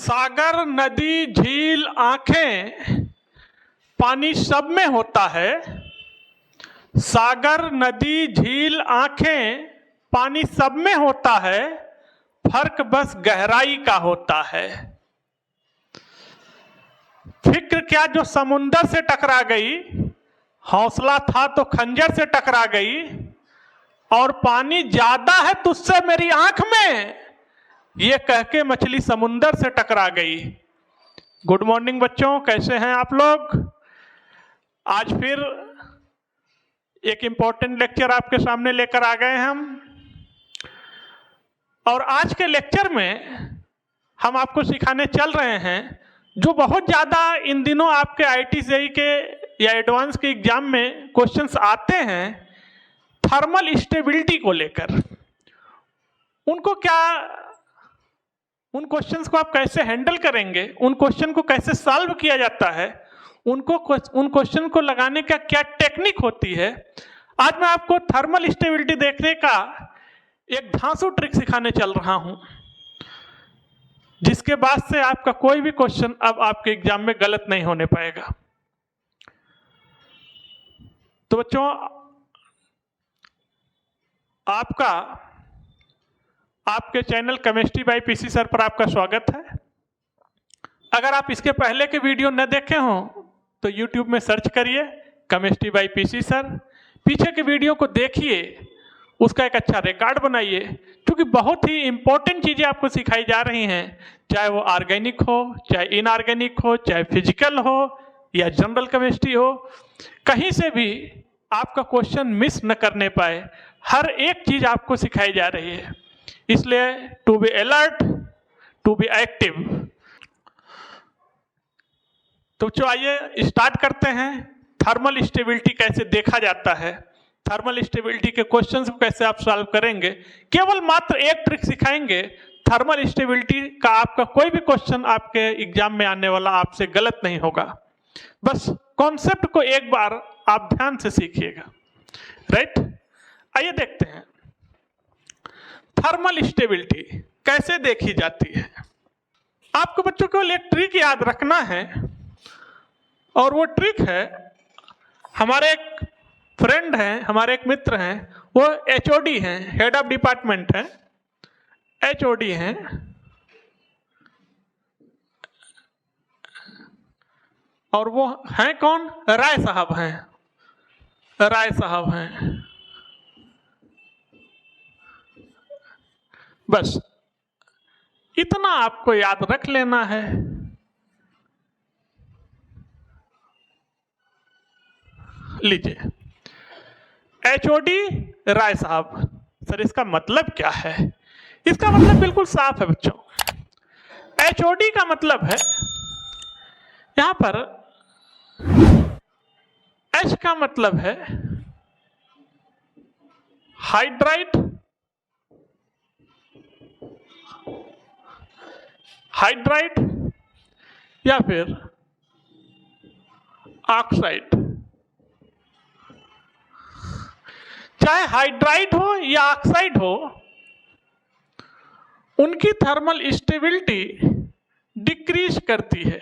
सागर, नदी, झील, आंखें, पानी सब में होता है। सागर, नदी, झील, आंखें, पानी सब में होता है, फर्क बस गहराई का होता है। फिक्र क्या जो समुंदर से टकरा गई, हौसला था तो खंजर से टकरा गई, और पानी ज्यादा है तुझसे मेरी आंख में, ये कह के मछली समुंदर से टकरा गई। गुड मॉर्निंग बच्चों, कैसे हैं आप लोग? आज फिर एक इंपॉर्टेंट लेक्चर आपके सामने लेकर आ गए हम, और आज के लेक्चर में हम आपको सिखाने चल रहे हैं जो बहुत ज़्यादा इन दिनों आपके IIT-JEE के या एडवांस के एग्जाम में क्वेश्चंस आते हैं, थर्मल स्टेबिलिटी को लेकर। उनको क्या, उन क्वेश्चंस को आप कैसे हैंडल करेंगे, उन क्वेश्चन को कैसे सॉल्व किया जाता है, उन क्वेश्चन को लगाने का क्या टेक्निक होती है, आज मैं आपको थर्मल स्टेबिलिटी देखने का एक धांसू ट्रिक सिखाने चल रहा हूं, जिसके बाद से आपका कोई भी क्वेश्चन अब आपके एग्जाम में गलत नहीं होने पाएगा। तो बच्चों, आपके channel chemistry bye PC sir पर आपका स्वागत है। अगर आप इसके पहले के वीडियो न देखे हों तो YouTube में सर्च करिए केमिस्ट्री बाय पीसी सर, पीछे के वीडियो को देखिए, उसका एक अच्छा रिकॉर्ड बनाइए, क्योंकि बहुत ही इंपॉर्टेंट चीजें आपको सिखाई जा रही हैं, चाहे वो ऑर्गेनिक हो, चाहे इनऑर्गेनिक हो, चाहे फिजिकल हो या जनरल केमिस्ट्री हो, कहीं से भी आपका क्वेश्चन मिस न करने पाए, हर एक चीज आपको सिखाई जा रही है। इसलिए to be alert, to be active. तो आइए स्टार्ट करते हैं, थर्मल स्टेबिलिटी कैसे देखा जाता है, थर्मल स्टेबिलिटी के क्वेश्चंस को कैसे आप सॉल्व करेंगे। केवल मात्र एक ट्रिक सिखाएंगे, थर्मल स्टेबिलिटी का आपका कोई भी क्वेश्चन आपके एग्जाम में आने वाला आपसे गलत नहीं होगा। बस कॉन्सेप्ट को एक बार आप ध्यान से सीखिएगा, राइट? आइए देखते हैं थर्मल स्टेबिलिटी कैसे देखी जाती है। आपको बच्चों को एक ट्रिक याद रखना है, और वो ट्रिक है, हमारे एक फ्रेंड हैं, हमारे एक मित्र हैं, वो HOD हैं, हेड ऑफ डिपार्टमेंट हैं, HOD हैं, और वो हैं कौन? राय साहब हैं, राय साहब हैं। बस इतना आपको याद रख लेना है। लीजिए, HOD राय साहब। सर इसका मतलब क्या है? इसका मतलब बिल्कुल साफ है बच्चों। HOD का मतलब है, यहां पर H का मतलब है हाइड्राइड, हाइड्राइड या फिर ऑक्साइड। चाहे हाइड्राइड हो या ऑक्साइड हो, उनकी थर्मल स्टेबिलिटी डिक्रीज करती है।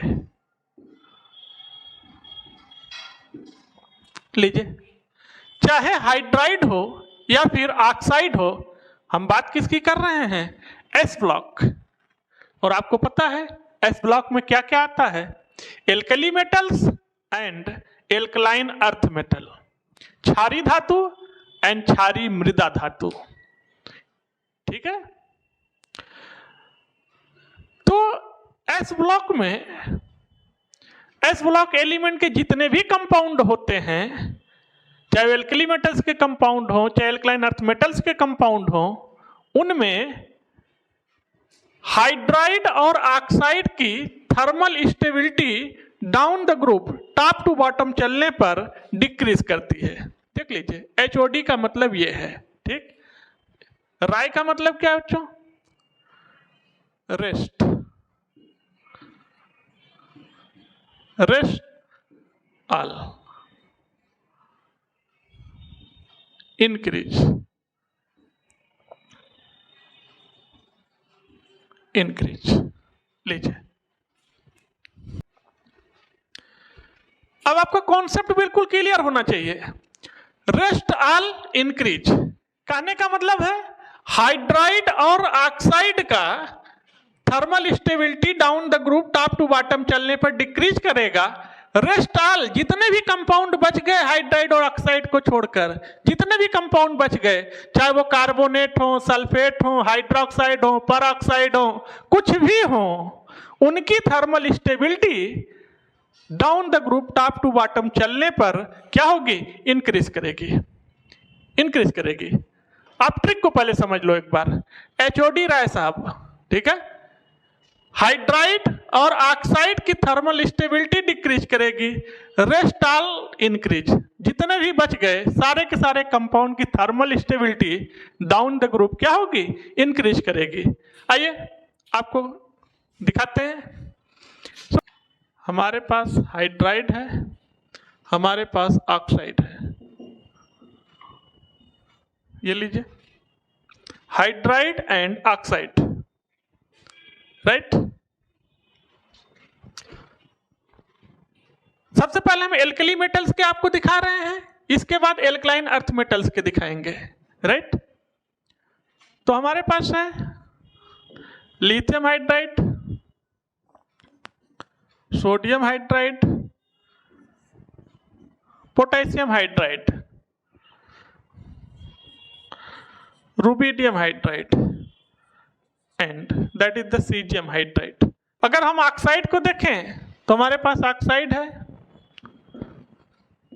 लीजिए, चाहे हाइड्राइड हो या फिर ऑक्साइड हो, हम बात किसकी कर रहे हैं? S block. और आपको पता है S ब्लॉक में क्या क्या आता है? Alkali metals and alkaline earth metal, क्षारी धातु एंड क्षारी मृदा धातु। ठीक है? तो S ब्लॉक में, S ब्लॉक एलिमेंट के जितने भी कंपाउंड होते हैं, चाहे एल्कली मेटल्स के कंपाउंड हो, चाहे एल्कलाइन अर्थ मेटल्स के कंपाउंड हो, उनमें हाइड्राइड और ऑक्साइड की thermal stability down the group, top to bottom चलने पर डिक्रीज करती है। देख लीजिए, HOD का मतलब ये है। ठीक, राय का मतलब क्या है बच्चों? Rest, rest all, increase, increase. लीजिए, कॉन्सेप्ट बिल्कुल क्लियर होना चाहिए। रेस्ट ऑल इंक्रीज कहने का मतलब है हाइड्राइड और ऑक्साइड का thermal stability down the group top to bottom चलने पर डिक्रीज करेगा। रेस्ट ऑल जितने भी कंपाउंड बच गए हाइड्राइड और ऑक्साइड को छोड़कर, जितने भी कंपाउंड बच गए, चाहे वो कार्बोनेट हो, सल्फेट हो, हाइड्रोक्साइड हो, परऑक्साइड हो, कुछ भी हो, उनकी thermal stability down the group top to bottom चलने पर क्या होगी? इंक्रीज करेगी, इंक्रीज करेगी। आप ट्रिक को पहले समझ लो एक बार। एचओडी राय साहब, ठीक है, हाइड्राइड और ऑक्साइड की थर्मल स्टेबिलिटी डिक्रीज करेगी, रेस्ट ऑल इंक्रीज। जितने भी बच गए सारे के सारे कंपाउंड की thermal stability down the group क्या होगी? इंक्रीज करेगी। आइए आपको दिखाते हैं। हमारे पास हाइड्राइड है, हमारे पास ऑक्साइड है, ये लीजिए हाइड्राइड एंड ऑक्साइड, राइट। सबसे पहले हम एल्कली मेटल्स के आपको दिखा रहे हैं, इसके बाद एल्कलाइन अर्थ मेटल्स के दिखाएंगे, राइट। तो हमारे पास है lithium hydride, sodium hydride, potassium hydride, rubidium hydride and that is the caesium hydride. अगर हम ऑक्साइड को देखें तो हमारे पास ऑक्साइड है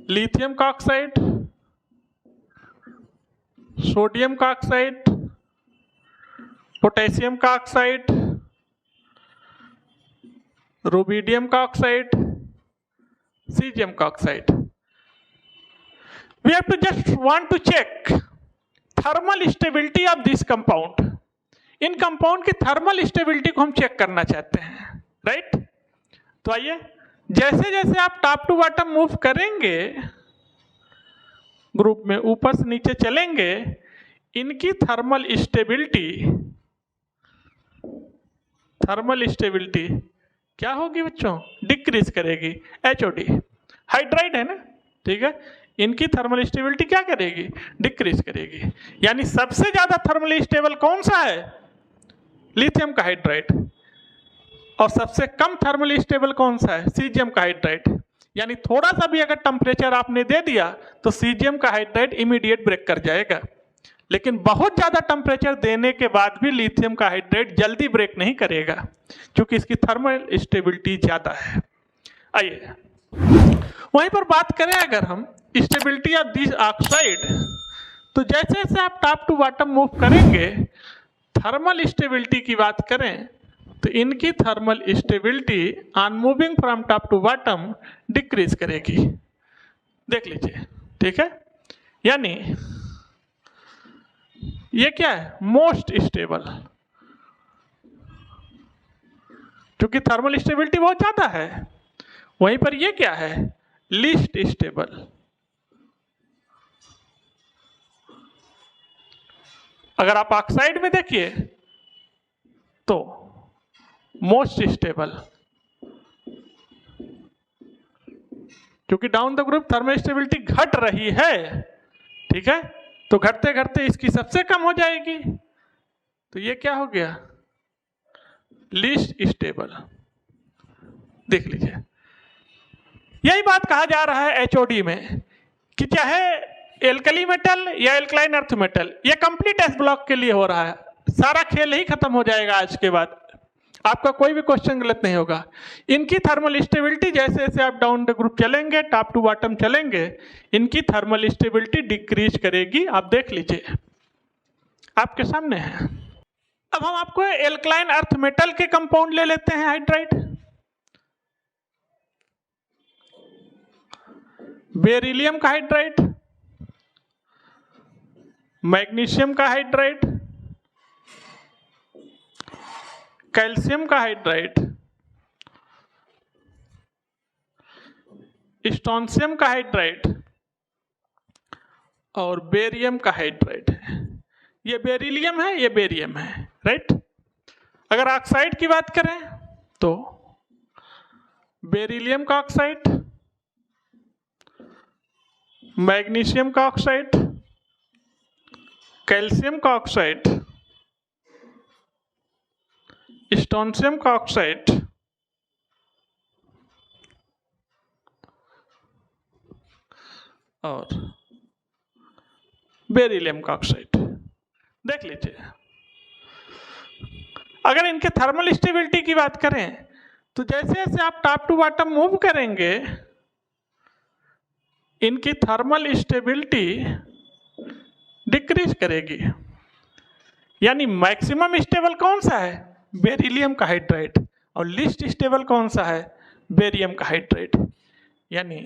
लिथियम का ऑक्साइड, सोडियम का ऑक्साइड, पोटेशियम का ऑक्साइड, रुबिडियम का ऑक्साइड, सीजियम का oxide. We have to just want to check thermal stability of this compound. In compound की थर्मल स्टेबिलिटी को हम चेक करना चाहते हैं, राइट। तो आइए, जैसे जैसे आप टॉप टू बॉटम मूव करेंगे ग्रुप में, ऊपर से नीचे चलेंगे, इनकी थर्मल स्टेबिलिटी क्या होगी बच्चों? डिक्रीज करेगी। एचओडी हाइड्राइड है ना, ठीक है, इनकी थर्मल स्टेबिलिटी क्या करेगी? डिक्रीज करेगी। यानी सबसे ज्यादा थर्मली स्टेबल कौन सा है? लिथियम का हाइड्राइड। और सबसे कम थर्मली स्टेबल कौन सा है? सीजियम का हाइड्राइड। यानी थोड़ा सा भी अगर टेम्परेचर आपने दे दिया तो सीजियम का हाइड्राइड इमीडिएट ब्रेक कर जाएगा, लेकिन बहुत ज्यादा टेम्परेचर देने के बाद भी लिथियम का हाइड्राइड जल्दी ब्रेक नहीं करेगा, क्योंकि इसकी थर्मल स्टेबिलिटी ज्यादा है। आइए वहीं पर बात करें अगर हम स्टेबिलिटी ऑफ दिस ऑक्साइड, तो जैसे जैसे आप टॉप टू बॉटम मूव करेंगे, थर्मल स्टेबिलिटी की बात करें तो इनकी thermal stability on moving from top to bottom decrease करेगी। देख लीजिए, ठीक है। यानी ये क्या है? मोस्ट स्टेबल, क्योंकि थर्मल स्टेबिलिटी बहुत ज्यादा है। वहीं पर ये क्या है? Least stable. अगर आप ऑक्साइड में देखिए तो मोस्ट स्टेबल, क्योंकि down the group thermal stability घट रही है, ठीक है, तो घटते घटते इसकी सबसे कम हो जाएगी, तो ये क्या हो गया? Least stable. देख लीजिए, यही बात कहा जा रहा है एचओडी में कि चाहे एल्कली मेटल या एल्कलाइन अर्थ मेटल, ये कंप्लीट एस ब्लॉक के लिए हो रहा है। सारा खेल ही खत्म हो जाएगा आज के बाद, आपका कोई भी क्वेश्चन गलत नहीं होगा। इनकी थर्मल स्टेबिलिटी जैसे जैसे आप डाउन द ग्रुप चलेंगे, टॉप टू बॉटम चलेंगे, इनकी थर्मल स्टेबिलिटी डिक्रीज करेगी। आप देख लीजिए, आपके सामने है। अब हम आपको एल्कलाइन अर्थ मेटल के कंपाउंड ले लेते हैं। हाइड्राइड, बेरिलियम का हाइड्राइड, मैग्नीशियम का हाइड्राइड, कैल्शियम का हाइड्राइड, स्ट्रोंशियम का हाइड्राइड और बेरियम का हाइड्राइड है। ये बेरिलियम है, ये बेरियम है, राइट। अगर ऑक्साइड की बात करें तो बेरिलियम का ऑक्साइड, मैग्नीशियम का ऑक्साइड, कैल्शियम का ऑक्साइड, स्टोनशियम का ऑक्साइड और बेरिलियम का ऑक्साइड। देख लीजिए, अगर इनके थर्मल स्टेबिलिटी की बात करें तो जैसे जैसे आप टॉप टू बॉटम मूव करेंगे इनकी थर्मल स्टेबिलिटी डिक्रीज करेगी। यानी मैक्सिमम स्टेबल कौन सा है? बेरिलियम का हाइड्राइड, और लीस्ट स्टेबल कौन सा है? बेरियम का हाइड्राइड। यानी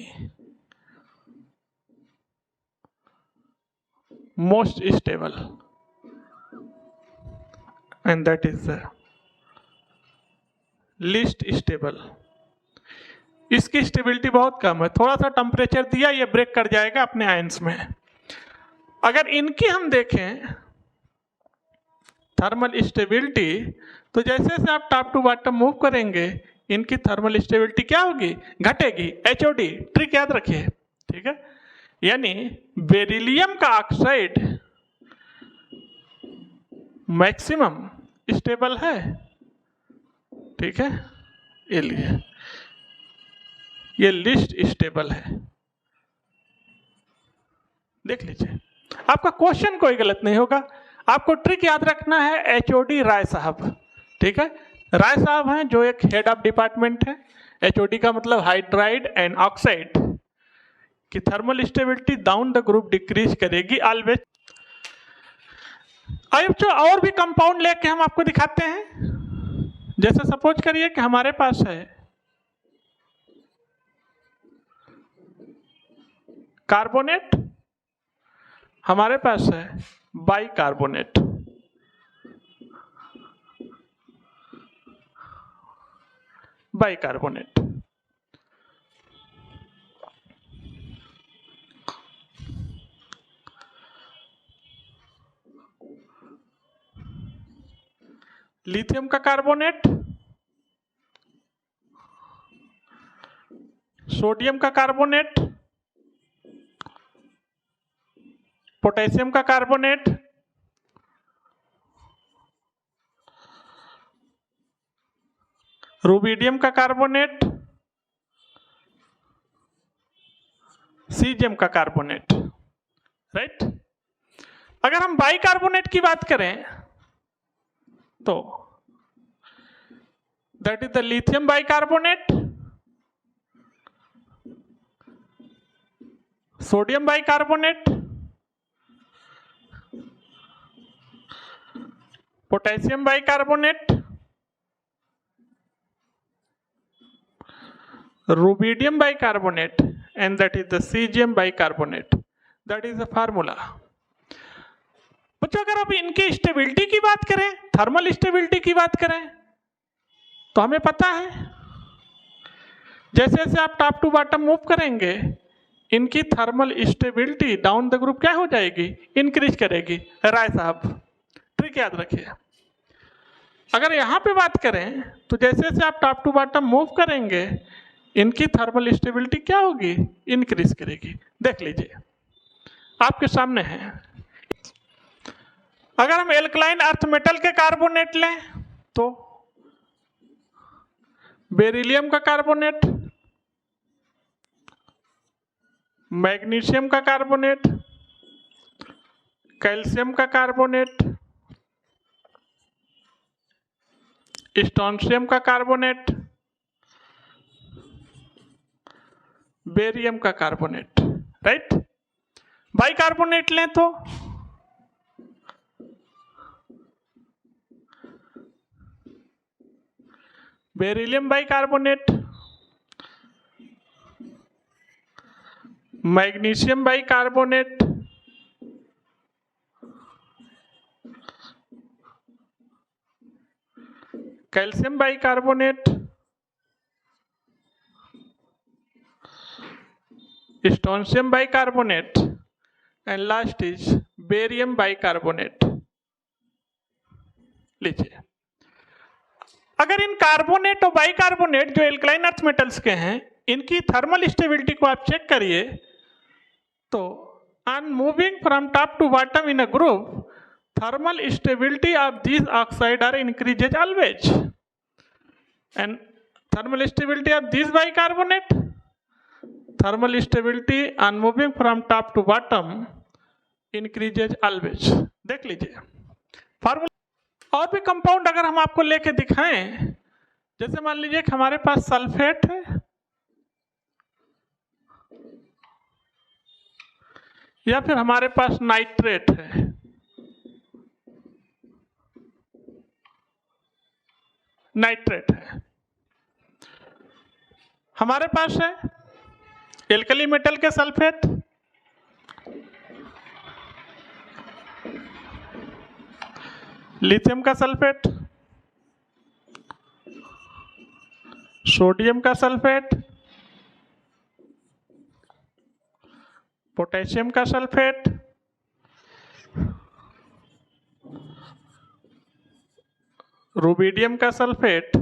most stable and that is the least stable. इसकी स्टेबिलिटी बहुत कम है, थोड़ा सा टेम्परेचर दिया ये ब्रेक कर जाएगा अपने आयंस में। अगर इनकी हम देखें थर्मल स्टेबिलिटी तो जैसे जैसे आप टॉप टू बॉटम मूव करेंगे इनकी थर्मल स्टेबिलिटी क्या होगी? घटेगी। HOD ट्रिक याद रखिए, ठीक है। यानी बेरिलियम का ऑक्साइड मैक्सिमम स्टेबल है, ठीक है, ये लिए ये लिस्ट स्टेबल है। देख लीजिए, आपका क्वेश्चन कोई गलत नहीं होगा। आपको ट्रिक याद रखना है HOD राय साहब, ठीक है। राय साहब हैं जो एक हेड ऑफ डिपार्टमेंट है। HOD का मतलब हाइड्राइड एंड ऑक्साइड की thermal stability down the group decrease करेगी ऑलवेज। अब जो और भी कंपाउंड लेके हम आपको दिखाते हैं, जैसे सपोज करिए कि हमारे पास है कार्बोनेट, हमारे पास है बाइकार्बोनेट। बाइकार्बोनेट लिथियम का कार्बोनेट, सोडियम का कार्बोनेट, पोटेशियम का कार्बोनेट, रुबिडियम का कार्बोनेट, सीजियम का कार्बोनेट, राइट। अगर हम बाइकार्बोनेट की बात करें तो that is the lithium bicarbonate, sodium bicarbonate, potassium bicarbonate, rubidium bicarbonate and that is the cesium bicarbonate. That is the formula. बच्चों अगर अब इनकी स्टेबिलिटी की बात करें, थर्मल स्टेबिलिटी की बात करें तो हमें पता है जैसे जैसे आप टॉप टू बॉटम मूव करेंगे इनकी thermal stability down the group क्या हो जाएगी? इंक्रीज करेगी। राय साहब ट्रिक याद रखिए। अगर यहाँ पे बात करें तो जैसे जैसे आप टॉप टू बॉटम मूव करेंगे इनकी थर्मल स्टेबिलिटी क्या होगी? इंक्रीज करेगी। देख लीजिए, आपके सामने है। अगर हम एल्कलाइन अर्थ मेटल के कार्बोनेट लें तो बेरिलियम का कार्बोनेट, मैग्नीशियम का कार्बोनेट, कैल्शियम का कार्बोनेट, स्टोनशियम का कार्बोनेट, बेरियम का कार्बोनेट, राइट। बाइकार्बोनेट लें तो beryllium bicarbonate, magnesium bicarbonate, calcium bicarbonate, strontium bicarbonate and last is barium bicarbonate. लीजिए, अगर इन कार्बोनेट और बाइकार्बोनेट जो एल्कलाइन अर्थ मेटल्स के हैं इनकी थर्मल स्टेबिलिटी को आप चेक करिए तो on moving from top to bottom in a group, thermal stability of these oxide are increases always, and thermal stability of this bicarbonate, thermal stability on moving from top to bottom increases always। देख लीजिए formula. और भी compound अगर हम आपको लेके दिखाएं, जैसे मान लीजिए कि हमारे पास सल्फेट है या फिर हमारे पास नाइट्रेट है, नाइट्रेट है, हमारे पास है एल्कली मेटल के सल्फेट, लिथियम का सल्फेट, सोडियम का सल्फेट, पोटेशियम का सल्फेट, रुबिडियम का sulphate,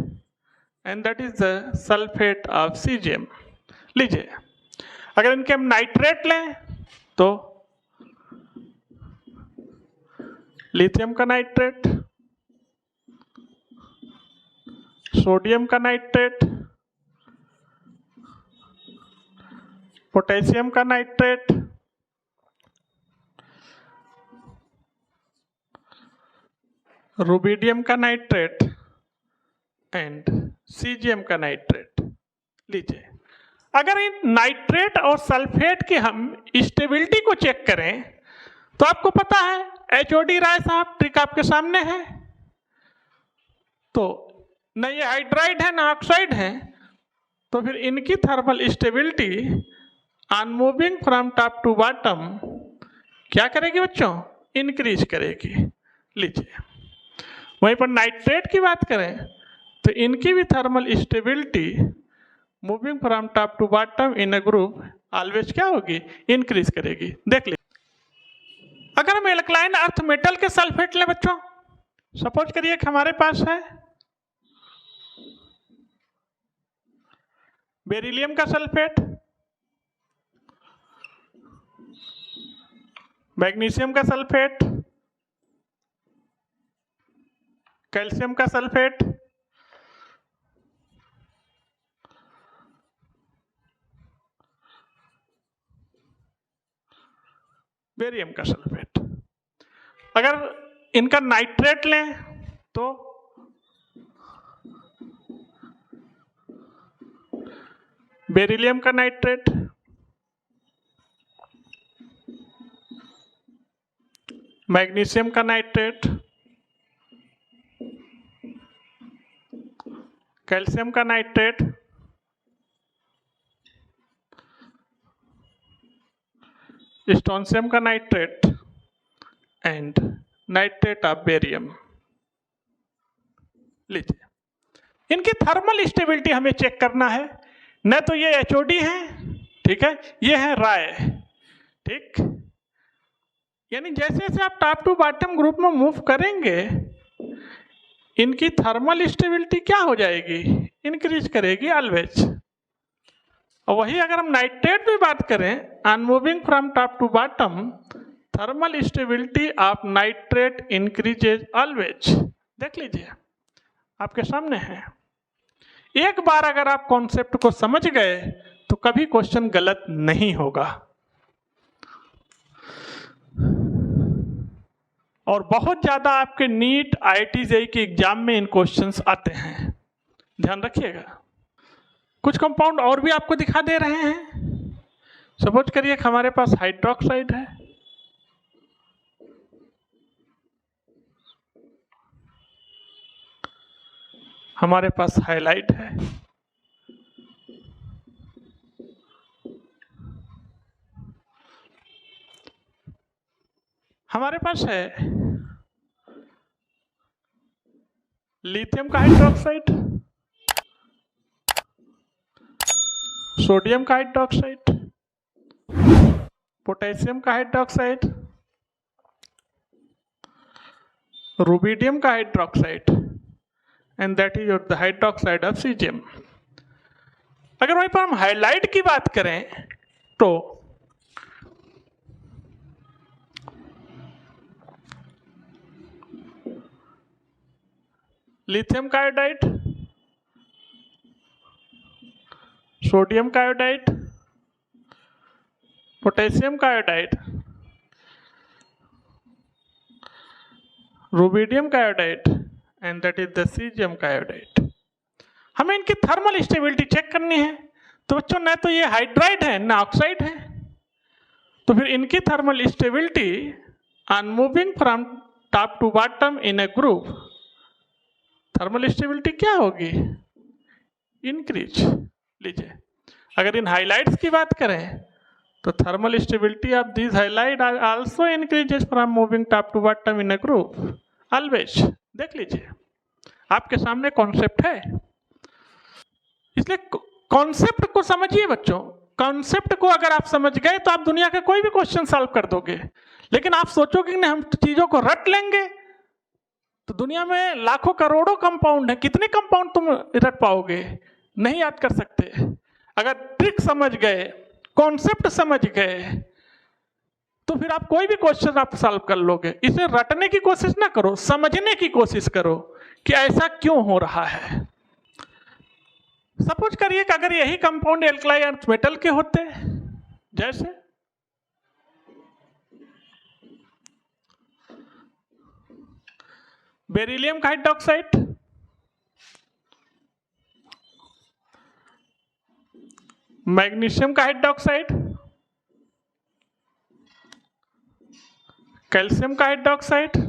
and that is the sulphate of caesium. लीजिए अगर इनके हम नाइट्रेट लें तो लिथियम का नाइट्रेट, सोडियम का नाइट्रेट, पोटेशियम का नाइट्रेट, रुबिडियम का नाइट्रेट एंड सीजियम का नाइट्रेट। लीजिए अगर इन नाइट्रेट और सल्फेट की हम स्टेबिलिटी को चेक करें तो आपको पता है HOD राय साहब ट्रिक आपके सामने है। तो न ये हाइड्राइड है ना ऑक्साइड है, तो फिर इनकी thermal stability on moving from top to bottom क्या करेगी बच्चों? इंक्रीज करेगी। लीजिए वहीं पर नाइट्रेट की बात करें तो इनकी भी thermal stability moving from top to bottom in a group always क्या होगी? इंक्रीज करेगी। देख लीजिए अगर हम एल्कलाइन अर्थ मेटल के सल्फेट लें बच्चों, सपोज करिए कि हमारे पास है बेरिलियम का सल्फेट, मैग्नीशियम का सल्फेट, कैल्शियम का सल्फेट, बेरियम का सल्फेट। अगर इनका नाइट्रेट लें तो बेरिलियम का नाइट्रेट, मैग्नीशियम का नाइट्रेट, कैल्शियम का नाइट्रेट, स्टोनशियम का nitrate and nitrate of barium. लीजिए इनकी थर्मल स्टेबिलिटी हमें चेक करना है। न तो ये HOD है, ठीक है, ये है राय, ठीक। यानी जैसे जैसे आप टॉप टू बॉटम ग्रुप में मूव करेंगे इनकी थर्मल स्टेबिलिटी क्या हो जाएगी? इंक्रीज करेगी ऑलवेज। और वही अगर हम नाइट्रेट में बात करें, on moving from top to bottom thermal stability of nitrate increases always. देख लीजिए आपके सामने है। एक बार अगर आप कॉन्सेप्ट को समझ गए तो कभी क्वेश्चन गलत नहीं होगा। और बहुत ज्यादा आपके नीट IIT JEE के एग्जाम में इन क्वेश्चंस आते हैं, ध्यान रखिएगा। कुछ कंपाउंड और भी आपको दिखा दे रहे हैं। सपोज करिए कि हमारे पास हाइड्रोक्साइड है, हमारे पास हाइलाइट है, हमारे पास है लिथियम का हाइड्रोक्साइड, सोडियम का हाइड्रोक्साइड, पोटेशियम का हाइड्रोक्साइड, रुबिडियम का hydroxide and that is the hydroxide of caesium. अगर वहीं पर हम हाइलाइट की बात करें तो लिथियम का आयोडाइड, सोडियम का आयोडाइड, पोटेशियम का आयोडाइड, रुबिडियम का iodide and that is the caesium का आयोडाइड। हमें इनकी थर्मल स्टेबिलिटी चेक करनी है। तो बच्चों न तो ये हाइड्राइड है ना ऑक्साइड है, तो फिर इनकी thermal stability on moving from top to bottom in a group, thermal stability क्या होगी? इंक्रीज। लीजिए, अगर इन हाइलाइट्स की बात करें तो thermal stability of this halide also increases from moving top to bottom in a group always. देख लीजिए, आपके सामने कॉन्सेप्ट है, इसलिए कॉन्सेप्ट को समझिए बच्चों। कॉन्सेप्ट को अगर आप समझ गए तो आप दुनिया का कोई भी क्वेश्चन सॉल्व कर दोगे। लेकिन आप सोचोगे कि नहीं हम चीजों को रट लेंगे, तो दुनिया में लाखों करोड़ों कंपाउंड है, कितने कंपाउंड तुम रट पाओगे? नहीं याद कर सकते। अगर ट्रिक समझ गए, कॉन्सेप्ट समझ गए, तो फिर आप कोई भी क्वेश्चन आप सॉल्व कर लोगे। इसे रटने की कोशिश ना करो, समझने की कोशिश करो कि ऐसा क्यों हो रहा है। सपोज करिए कि अगर यही कंपाउंड एल्कलाई अर्थ मेटल के होते, जैसे बेरिलियम का हाइड्रोक्साइड, मैग्नीशियम का हाइड्रोक्साइड, कैल्शियम का हाइड्रोक्साइड,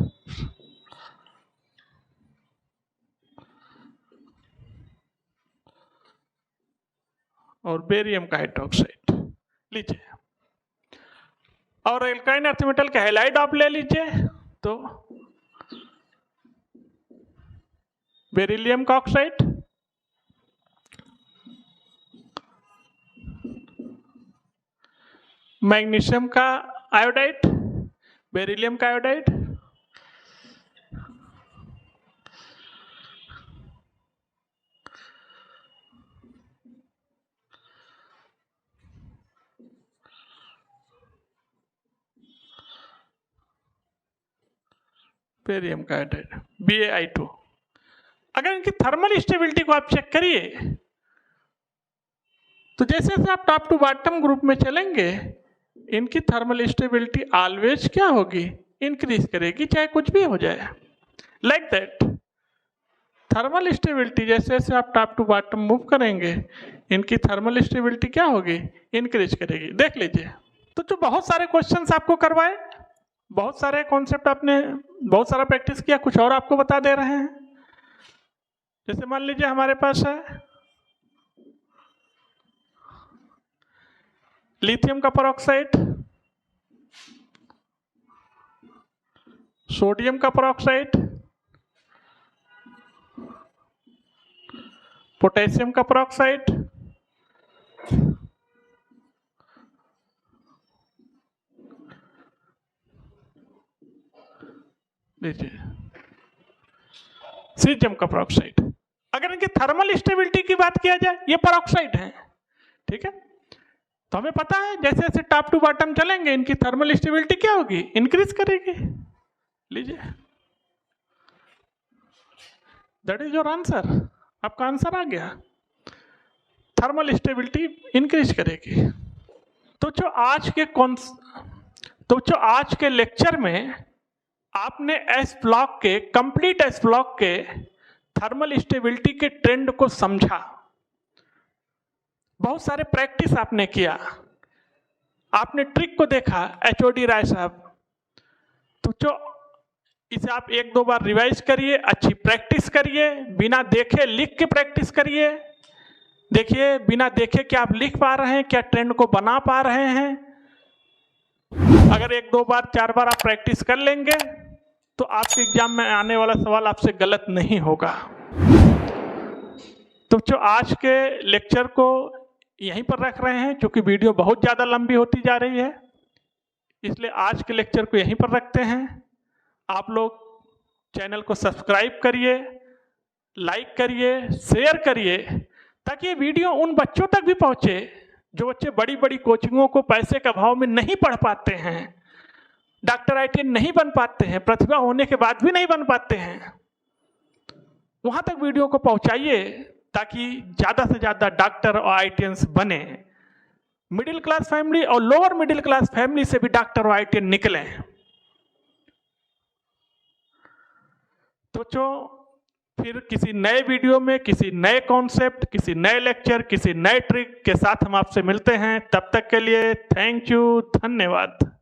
और बेरियम का हाइड्रोक्साइड लीजिए, और एल्काइन अर्थ मेटल के हैलाइड आप ले लीजिए तो बेरिलियम का ऑक्साइड, मैग्नीशियम का आयोडाइड, बेरिलियम का आयोडाइड, बेरियम का आयोडाइड, BaI2। अगर इनकी थर्मल स्टेबिलिटी को आप चेक करिए तो जैसे जैसे आप टॉप टू बॉटम ग्रुप में चलेंगे, इनकी थर्मल स्टेबिलिटी ऑलवेज क्या होगी? इंक्रीज करेगी, चाहे कुछ भी हो जाए। लाइक दैट थर्मल स्टेबिलिटी जैसे जैसे आप टॉप टू बॉटम मूव करेंगे, इनकी थर्मल स्टेबिलिटी क्या होगी? इंक्रीज करेगी। देख लीजिए, तो जो बहुत सारे क्वेश्चंस आपको करवाए, बहुत सारे कॉन्सेप्ट आपने बहुत सारा प्रैक्टिस किया, कुछ और आपको बता दे रहे हैं। जैसे मान लीजिए हमारे पास है लिथियम का परऑक्साइड, सोडियम का परऑक्साइड, पोटेशियम का परऑक्साइड, लीजिए सीजियम का परऑक्साइड। अगर इनकी थर्मल स्टेबिलिटी की बात किया जाए, ये परऑक्साइड है, ठीक है, तो हमें पता है जैसे जैसे टॉप टू बॉटम चलेंगे, इनकी थर्मल स्टेबिलिटी क्या होगी? इंक्रीज करेगी। लीजिए, दैट इज योर आंसर। आपका आंसर आ गया, थर्मल स्टेबिलिटी इंक्रीज करेगी। तो जो आज के लेक्चर में आपने एस ब्लॉक के, कंप्लीट एस ब्लॉक के थर्मल स्टेबिलिटी के ट्रेंड को समझा, बहुत सारे प्रैक्टिस आपने किया, आपने ट्रिक को देखा, HOD राय साहब। तो जो इसे आप एक दो बार रिवाइज करिए, अच्छी प्रैक्टिस करिए, बिना देखे लिख के प्रैक्टिस करिए। देखिए, बिना देखे क्या आप लिख पा रहे हैं, क्या ट्रेंड को बना पा रहे हैं। अगर एक दो बार चार बार आप प्रैक्टिस कर लेंगे तो आपके एग्जाम में आने वाला सवाल आपसे गलत नहीं होगा। तो जो आज के लेक्चर को यहीं पर रख रहे हैं, क्योंकि वीडियो बहुत ज़्यादा लंबी होती जा रही है, इसलिए आज के लेक्चर को यहीं पर रखते हैं। आप लोग चैनल को सब्सक्राइब करिए, लाइक करिए, शेयर करिए, ताकि ये वीडियो उन बच्चों तक भी पहुंचे जो बच्चे बड़ी बड़ी कोचिंगों को पैसे के अभाव में नहीं पढ़ पाते हैं, डॉक्टर IIT नहीं बन पाते हैं, प्रतिभा होने के बाद भी नहीं बन पाते हैं। वहां तक वीडियो को पहुंचाइए ताकि ज्यादा से ज्यादा डॉक्टर और आईटीएंस बने। मिडिल क्लास फैमिली और लोअर मिडिल क्लास फैमिली से भी डॉक्टर और आईटीएन निकले। तो फिर किसी नए वीडियो में, किसी नए कॉन्सेप्ट, किसी नए लेक्चर, किसी नए ट्रिक के साथ हम आपसे मिलते हैं। तब तक के लिए थैंक यू, धन्यवाद।